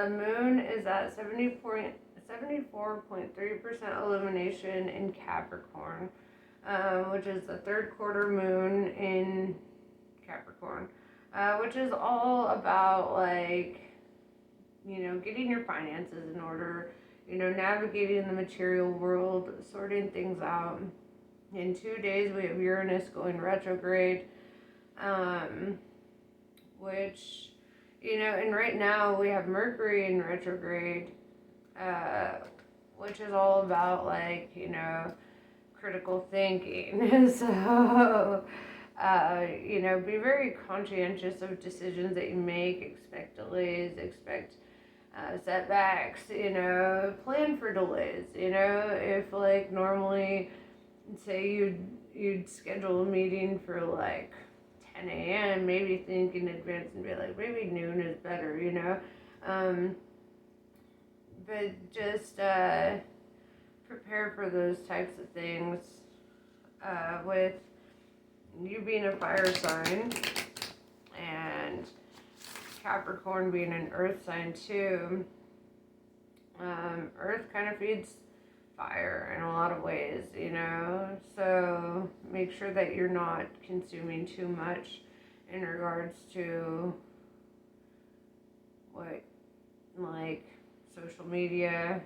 The moon is at 74.3% illumination in Capricorn, which is the third quarter moon in Capricorn, which is all about, like, getting your finances in order, navigating the material world, sorting things out. In 2 days, we have Uranus going retrograde, which, and right now we have Mercury in retrograde, which is all about, like, critical thinking. So, be very conscientious of decisions that you make, expect delays, expect setbacks, plan for delays, if, like, normally, say you'd schedule a meeting for, like, 10 a.m., maybe think in advance and be like, maybe noon is better, but just prepare for those types of things. With you being a fire sign and Capricorn being an earth sign too, earth kind of feeds fire in a lot of ways, so make sure that you're not consuming too much in regards to what, like, social media,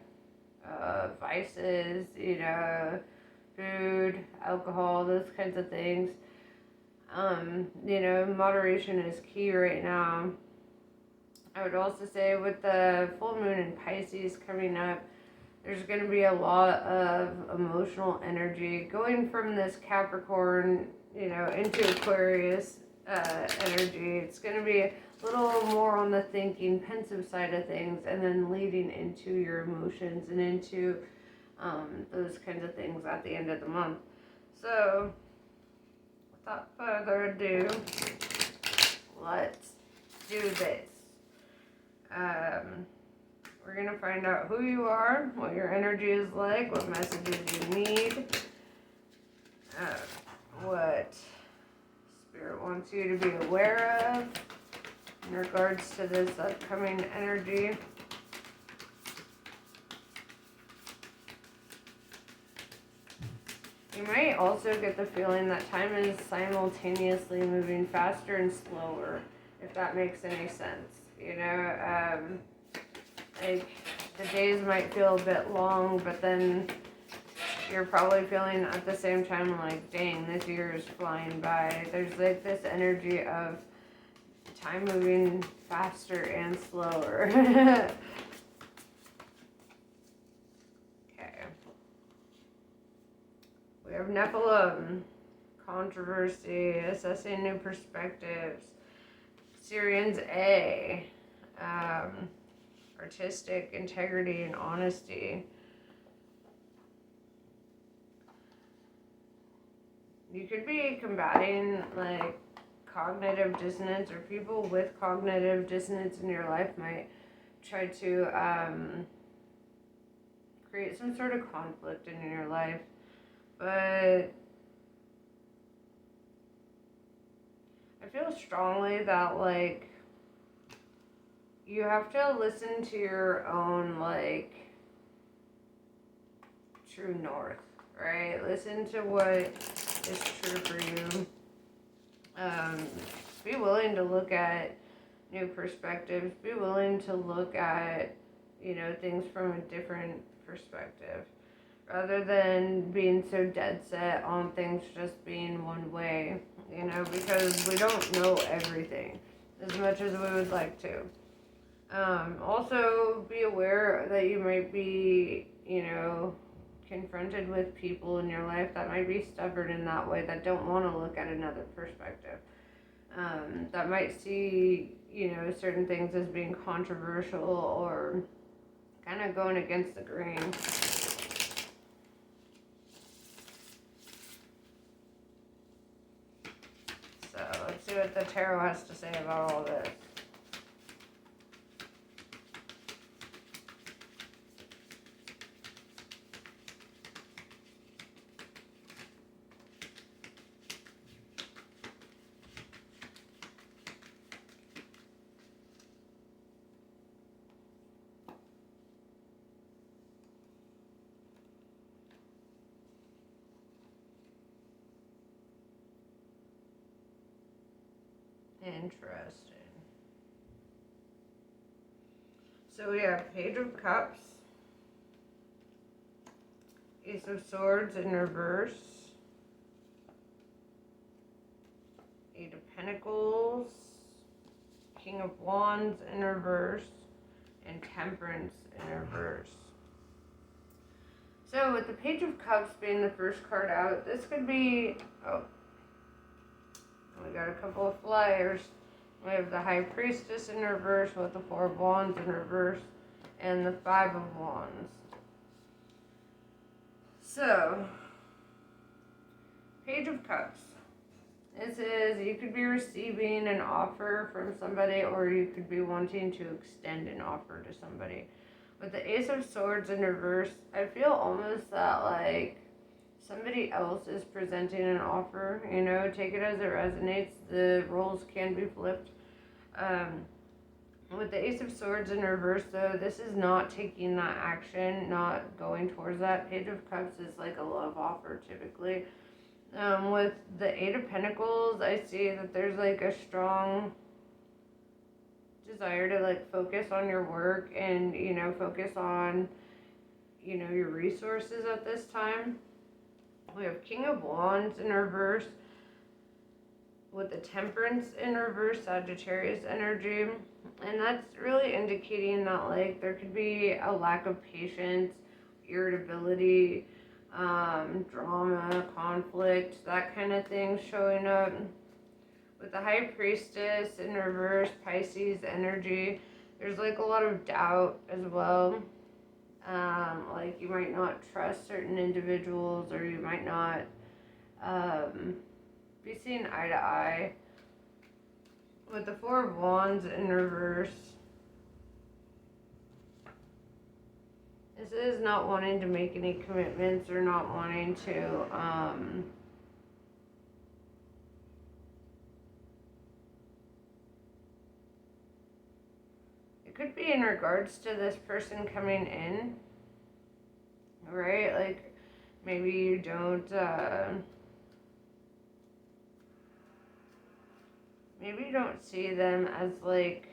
vices, food, alcohol, those kinds of things. Moderation is key right now. I would also say with the full moon in Pisces coming up, there's going to be a lot of emotional energy going from this Capricorn, into Aquarius energy. It's going to be a little more on the thinking, pensive side of things, and then leading into your emotions and into those kinds of things at the end of the month. So, without further ado, let's do this. We're going to find out who you are, what your energy is like, what messages you need, what Spirit wants you to be aware of in regards to this upcoming energy. You might also get the feeling that time is simultaneously moving faster and slower, if that makes any sense. Like, the days might feel a bit long, but then you're probably feeling at the same time like, dang, this year is flying by. There's, like, this energy of time moving faster and slower. Okay. We have Nephilim, controversy, assessing new perspectives. Syrians A, artistic integrity and honesty. You could be combating, like, cognitive dissonance, or people with cognitive dissonance in your life might try to create some sort of conflict in your life. But I feel strongly that, like, you have to listen to your own, like, true north, right? Listen to what is true for you. Be willing to look at new perspectives. Be willing to look at, things from a different perspective, rather than being so dead set on things just being one way, because we don't know everything as much as we would like to. Also, be aware that you might be, confronted with people in your life that might be stubborn in that way, that don't want to look at another perspective, that might see, certain things as being controversial or kind of going against the grain. So let's see what the tarot has to say about all this. Interesting. So we have Page of Cups, Ace of Swords in reverse, Eight of Pentacles, King of Wands in reverse, and Temperance in reverse. So with the Page of Cups being the first card out, this could be, we got a couple of flyers. We have the High Priestess in reverse with the Four of Wands in reverse and the Five of Wands. So, Page of Cups. This is, you could be receiving an offer from somebody, or you could be wanting to extend an offer to somebody. With the Ace of Swords in reverse, I feel almost that like somebody else is presenting an offer, you know, take it as it resonates. The roles can be flipped. With the Ace of Swords in reverse, though, this is not taking that action, not going towards that. Page of Cups is like a love offer, typically. With the Eight of Pentacles, I see that there's like a strong desire to like focus on your work and, you know, focus on, you know, your resources at this time. We have King of Wands in reverse with the Temperance in reverse, Sagittarius energy. And that's really indicating that like there could be a lack of patience, irritability, drama, conflict, that kind of thing showing up. With the High Priestess in reverse, Pisces energy, there's like a lot of doubt as well. Like you might not trust certain individuals, or you might not be seeing eye to eye. With the Four of Wands in reverse, this is not wanting to make any commitments or not wanting to it could be in regards to this person coming in, right? Like maybe you don't maybe you don't see them as like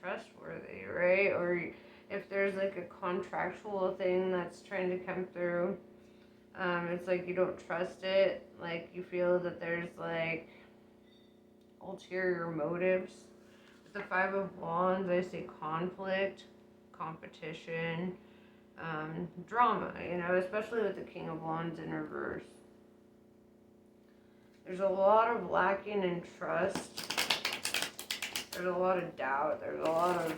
trustworthy, right? Or if there's like a contractual thing that's trying to come through, it's like you don't trust it. Like you feel that there's like ulterior motives. With the Five of Wands, I see conflict, competition, drama, you know, especially with the King of Wands in reverse. There's a lot of lacking in trust. There's a lot of doubt. There's a lot of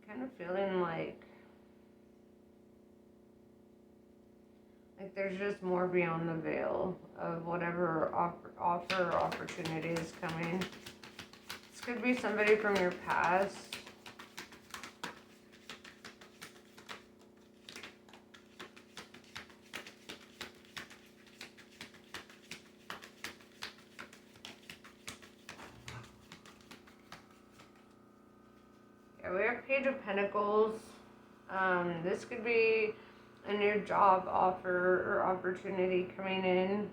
kind of feeling like there's just more beyond the veil of whatever offer or opportunity is coming. This could be somebody from your past. Yeah, we have Page of Pentacles. This could be a new job offer or opportunity coming in.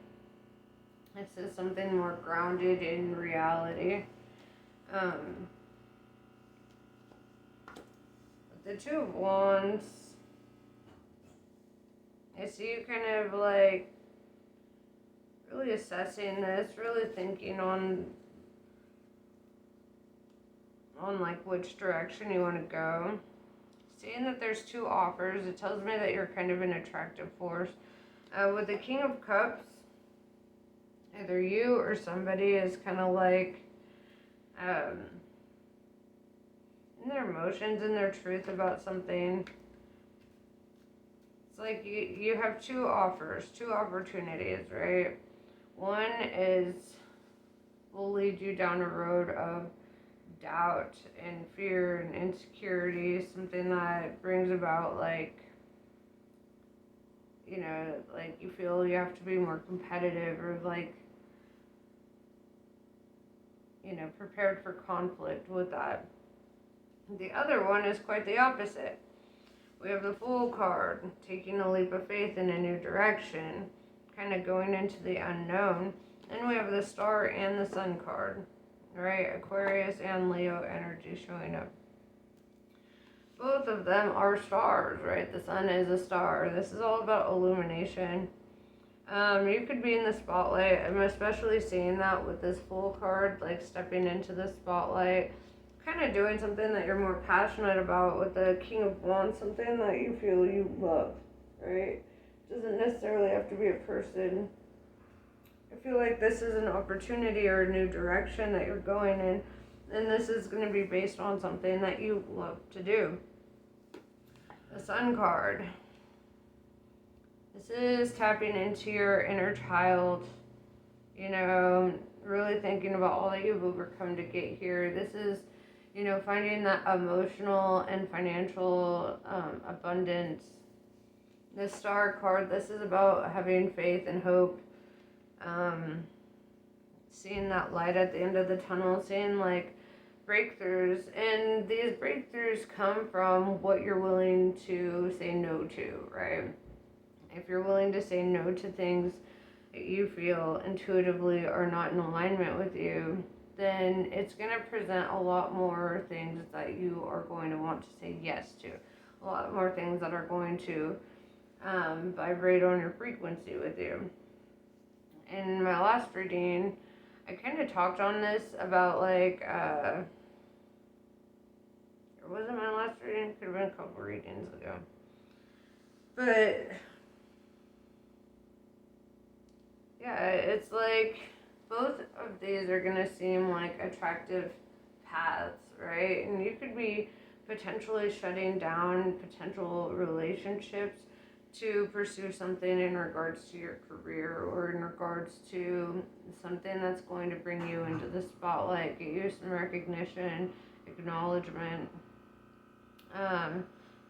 This is something more grounded in reality. The Two of Wands, I see you kind of like really assessing this, really thinking on like which direction you want to go. Seeing that there's two offers, it tells me that you're kind of an attractive force. With the King of Cups, either you or somebody is kind of like in their emotions and their truth about something. It's like you have two offers, two opportunities, right? One is will lead you down a road of doubt and fear and insecurity, something that brings about like, you know, like you feel you have to be more competitive or like, you know, prepared for conflict with that. The other one is quite the opposite. We have the Fool card, taking a leap of faith in a new direction, kind of going into the unknown. And we have the Star and the Sun card, right? Aquarius and Leo energy showing up. Both of them are stars, right? The sun is a star. This is all about illumination. You could be in the spotlight. I'm especially seeing that with this Fool card, like stepping into the spotlight, kind of doing something that you're more passionate about. With the King of Wands, something that you feel you love, right? Doesn't necessarily have to be a person. I feel like this is an opportunity or a new direction that you're going in, and this is going to be based on something that you love to do. The Sun card. This is tapping into your inner child, really thinking about all that you've overcome to get here. This is, finding that emotional and financial abundance. The Star card, this is about having faith and hope, seeing that light at the end of the tunnel, seeing like breakthroughs, and these breakthroughs come from what you're willing to say no to, right? If you're willing to say no to things that you feel intuitively are not in alignment with you, then it's going to present a lot more things that you are going to want to say yes to. A lot more things that are going to vibrate on your frequency with you. In my last reading, I kind of talked on this about or was it my last reading? Could have been a couple readings ago. But yeah, it's like both of these are going to seem like attractive paths, right? And you could be potentially shutting down potential relationships to pursue something in regards to your career or in regards to something that's going to bring you into the spotlight, get you some recognition, acknowledgement,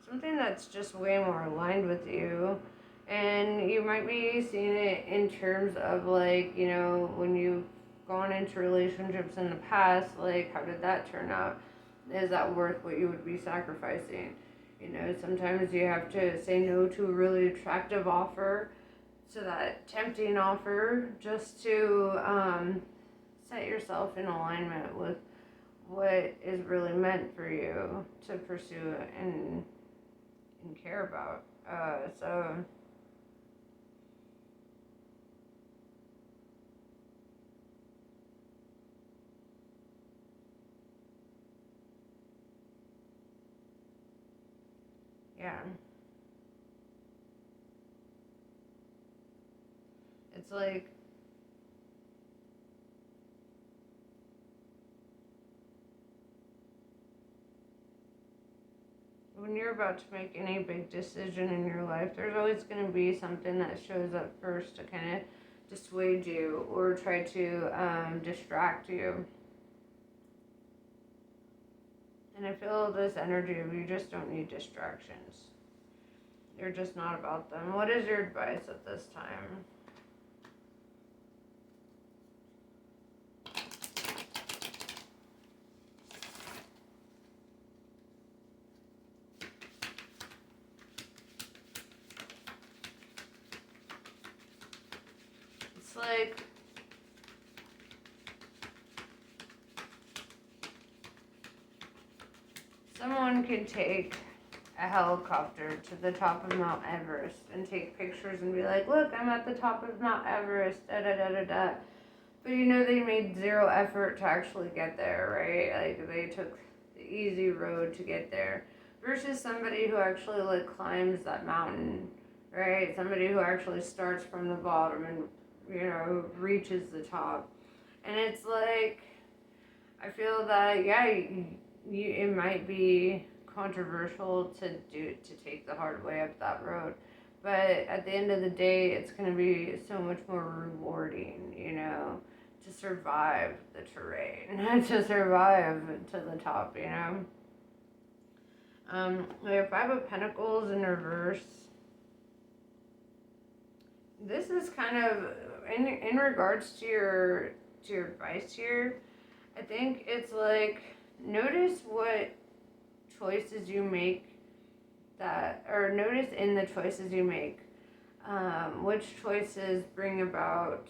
something that's just way more aligned with you. And you might be seeing it in terms of when you've gone into relationships in the past, how did that turn out? Is that worth what you would be sacrificing? Sometimes you have to say no to a really attractive offer, to that tempting offer, just to set yourself in alignment with what is really meant for you to pursue and care about. Yeah. It's like when you're about to make any big decision in your life, there's always going to be something that shows up first to kind of dissuade you or try to distract you. And I feel this energy of you just don't need distractions. You're just not about them. What is your advice at this time? It's like someone can take a helicopter to the top of Mount Everest and take pictures and be like, look, I'm at the top of Mount Everest, da da da da da. But they made zero effort to actually get there, right? Like they took the easy road to get there. Versus somebody who actually climbs that mountain, right? Somebody who actually starts from the bottom and reaches the top. And it's like, I feel that it might be controversial to take the hard way up that road, but at the end of the day, it's going to be so much more rewarding, to survive the terrain, to survive to the top, We have Five of Pentacles in reverse. This is kind of in regards to your advice here. I think it's like notice what choices you make or notice in the choices you make, which choices bring about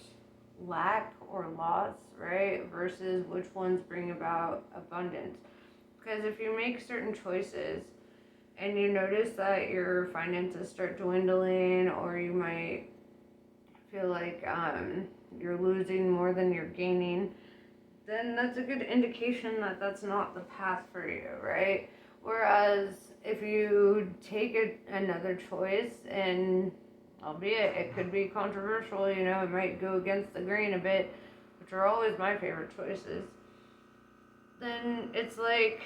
lack or loss, right? Versus which ones bring about abundance. Because if you make certain choices and you notice that your finances start dwindling, or you might feel like you're losing more than you're gaining, then that's a good indication that that's not the path for you, right? Whereas if you take another choice, and albeit it could be controversial, it might go against the grain a bit, which are always my favorite choices, then it's like,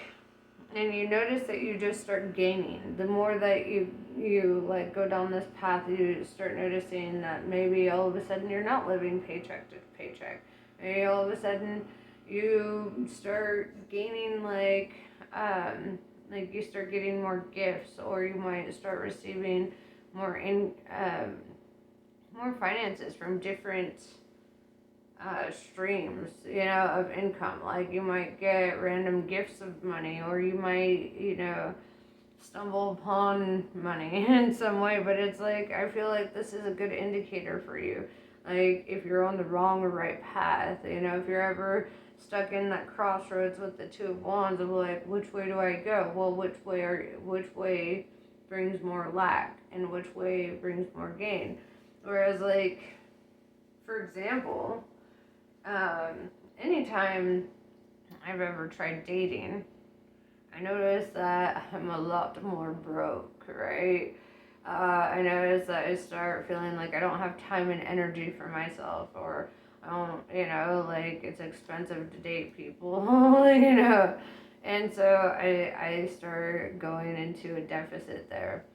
and you notice that you just start gaining. The more that you like go down this path, you start noticing that maybe all of a sudden you're not living paycheck to paycheck. Maybe all of a sudden you start gaining like you start getting more gifts, or you might start receiving more more finances from different streams, of income. Like you might get random gifts of money, or you might, stumble upon money in some way. But it's like, I feel like this is a good indicator for you. Like if you're on the wrong or right path, if you're ever stuck in that crossroads with the Two of Wands of like, which way do I go? Well, which way brings more lack, and which way brings more gain? Whereas, like, for example, anytime I've ever tried dating, I noticed that I'm a lot more broke, right? I notice that I start feeling like I don't have time and energy for myself, or I don't, like it's expensive to date people, and so I start going into a deficit there.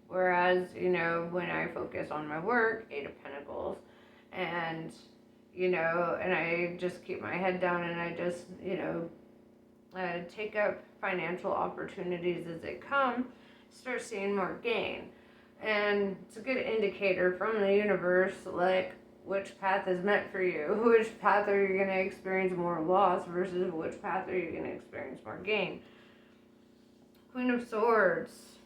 Whereas, when I focus on my work, Eight of Pentacles, and, and I just keep my head down, and I just, take up financial opportunities as they come, start seeing more gain. And it's a good indicator from the universe, like, which path is meant for you. Which path are you going to experience more loss versus which path are you going to experience more gain? Queen of Swords.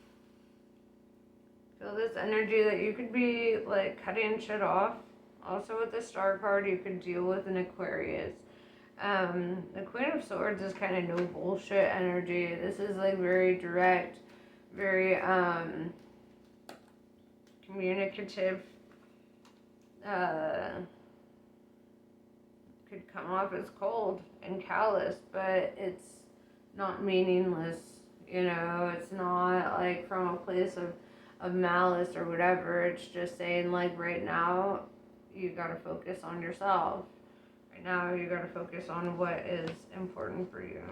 Feel this energy that you could be, like, cutting shit off. Also with the Star card, you could deal with an Aquarius. The Queen of Swords is kind of no bullshit energy. This is, like, very direct, very, communicative. Could come off as cold and callous, but it's not meaningless, it's not, like, from a place of malice or whatever. It's just saying, like, right now, you gotta focus on yourself. Right now, you gotta focus on what is important for you.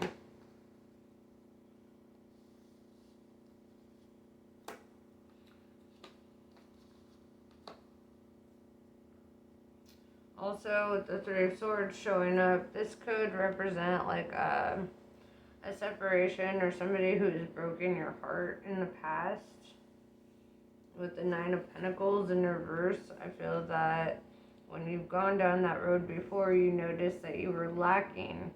Also, with the Three of Swords showing up, this could represent, like, a separation, or somebody who's broken your heart in the past. With the Nine of Pentacles in reverse, I feel that when you've gone down that road before, you notice that you were lacking,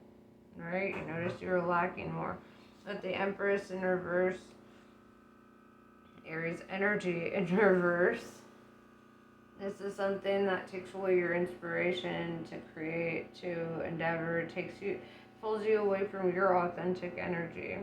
right? You noticed you were lacking more. With the Empress in reverse, Aries energy in reverse, this is something that takes away your inspiration to create, to endeavor. It pulls you away from your authentic energy.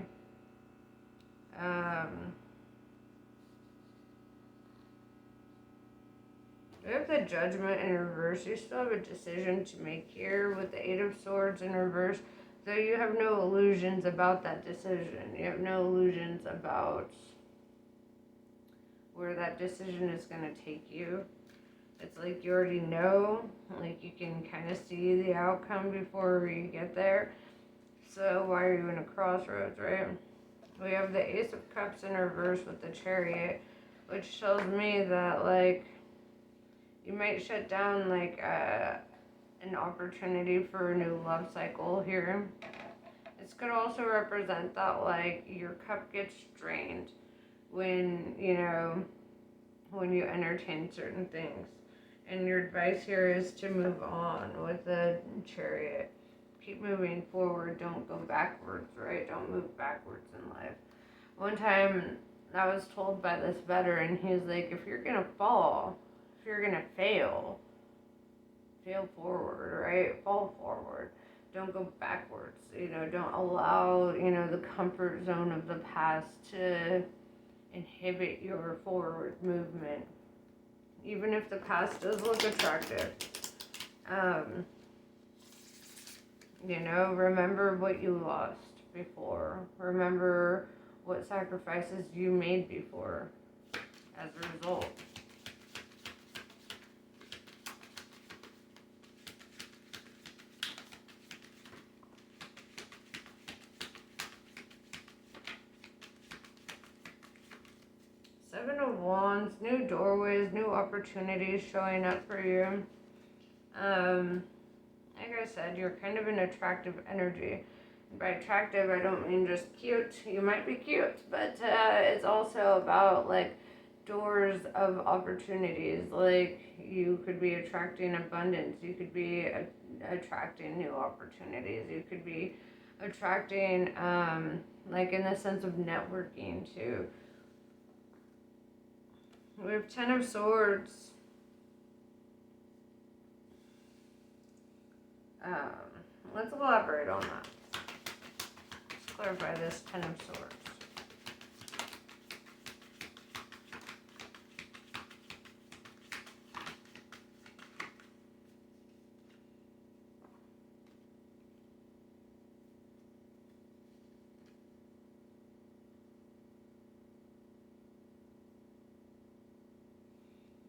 We have the Judgment in reverse. You still have a decision to make here with the Eight of Swords in reverse. So you have no illusions about that decision. You have no illusions about where that decision is going to take you. It's like you already know, like you can kind of see the outcome before you get there. So why are you in a crossroads, right? We have the Ace of Cups in reverse with the Chariot, which tells me that, like, you might shut down, like, an opportunity for a new love cycle here. This could also represent that, like, your cup gets drained when, when you entertain certain things. And your advice here is to move on with the Chariot. Keep moving forward. Don't go backwards, right? Don't move backwards in life. One time I was told by this veteran, he was like, if you're gonna fall, if you're gonna fail forward, right? Fall forward. Don't go backwards. Don't allow, the comfort zone of the past to inhibit your forward movement. Even if the past does look attractive. Remember what you lost before. Remember what sacrifices you made before as a result. Seven of Wands, new doorways, new opportunities showing up for you. Like I said, you're kind of an attractive energy. By attractive, I don't mean just cute. You might be cute, but it's also about like doors of opportunities. Like you could be attracting abundance. You could be attracting new opportunities. You could be attracting, like in the sense of networking too. We have 10 of Swords. Let's elaborate on that. Let's clarify this 10 of Swords.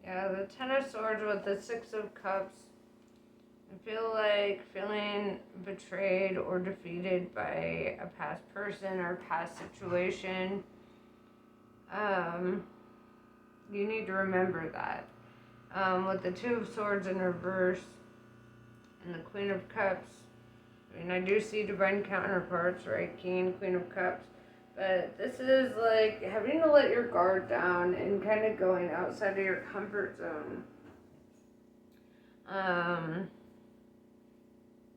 Yeah, the 10 of Swords with the 6 of Cups. I feel like feeling betrayed or defeated by a past person or past situation. You need to remember that. With the 2 of Swords in reverse and the Queen of Cups, I mean, I do see divine counterparts, right? King, Queen of Cups. But this is like having to let your guard down and kind of going outside of your comfort zone.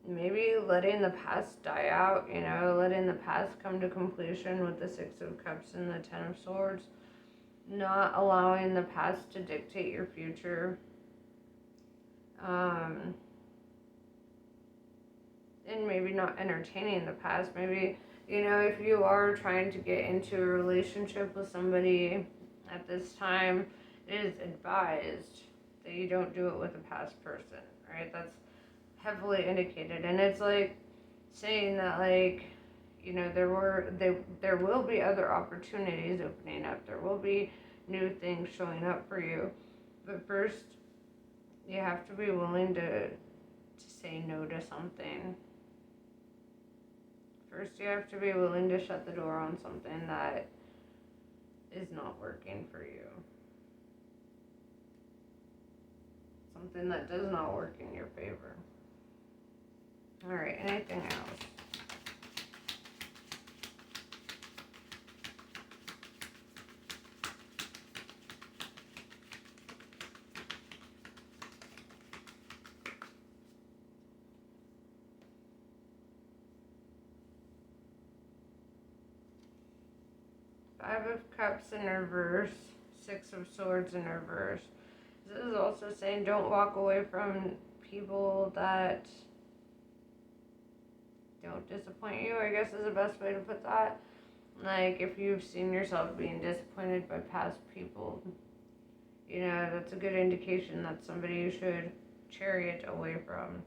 Maybe letting the past die out, letting the past come to completion with the 6 of Cups and the 10 of Swords. Not allowing the past to dictate your future. And maybe not entertaining the past. Maybe, if you are trying to get into a relationship with somebody at this time, it is advised that you don't do it with a past person, right? That's heavily indicated. And it's like saying that, like, there will be other opportunities opening up. There will be new things showing up for you. But first, you have to be willing to say no to something. First, you have to be willing to shut the door on something that is not working for you. Something that does not work in your favor. Alright, anything else? Five of Cups in reverse, 6 of Swords in reverse. This is also saying don't walk away from people that don't disappoint you, I guess is the best way to put that. Like, if you've seen yourself being disappointed by past people, that's a good indication that's somebody you should chariot away from.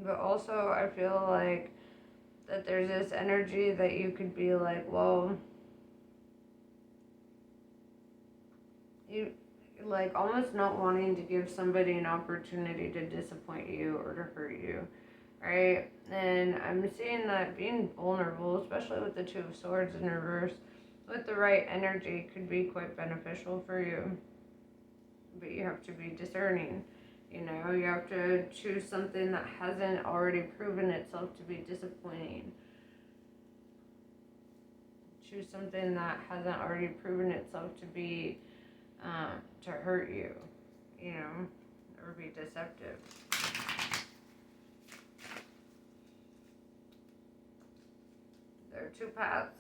But also, I feel like that there's this energy that you could be like, well, you like almost not wanting to give somebody an opportunity to disappoint you or to hurt you, right? And I'm seeing that being vulnerable, especially with the 2 of Swords in reverse, with the right energy could be quite beneficial for you. But you have to be discerning. You have to choose something that hasn't already proven itself to be disappointing. Choose something that hasn't already proven itself to be to hurt you, or be deceptive. There are two paths.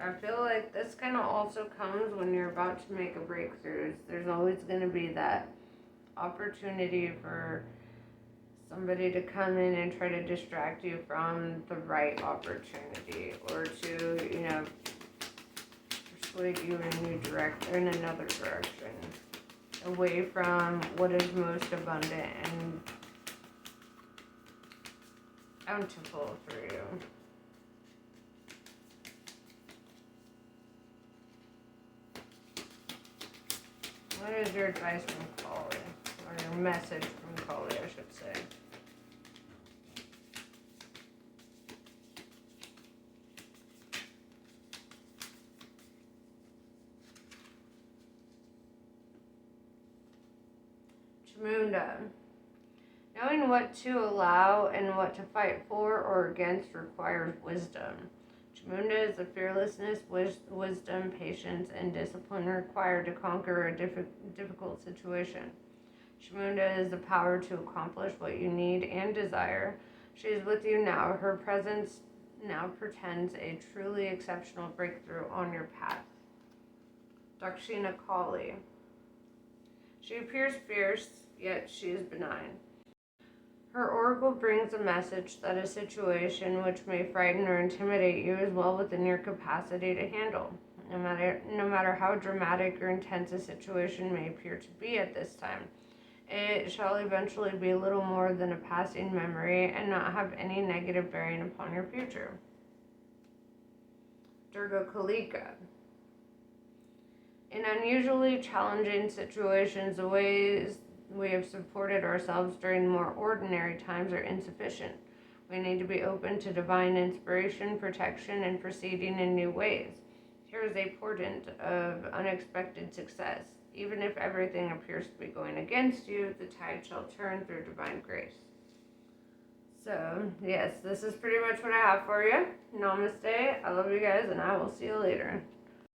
I feel like this kind of also comes when you're about to make a breakthrough. There's always going to be that opportunity for somebody to come in and try to distract you from the right opportunity, or to, persuade you in another direction, away from what is most abundant and bountiful for you. What is your advice from Kali? Or your message from Kali, I should say. Chamunda. Knowing what to allow and what to fight for or against requires wisdom. Chamunda is the fearlessness, wisdom, patience, and discipline required to conquer a difficult situation. Chamunda is the power to accomplish what you need and desire. She is with you now. Her presence now portends a truly exceptional breakthrough on your path. Dakshina Kali. She appears fierce, yet she is benign. Her oracle brings a message that a situation which may frighten or intimidate you is well within your capacity to handle. No matter how dramatic or intense a situation may appear to be at this time, it shall eventually be little more than a passing memory and not have any negative bearing upon your future. Durga Kalika. In unusually challenging situations, the ways we have supported ourselves during more ordinary times are insufficient. We need to be open to divine inspiration, protection, and proceeding in new ways. Here is a portent of unexpected success. Even if everything appears to be going against you, the tide shall turn through divine grace. So, yes, this is pretty much what I have for you. Namaste. I love you guys, and I will see you later.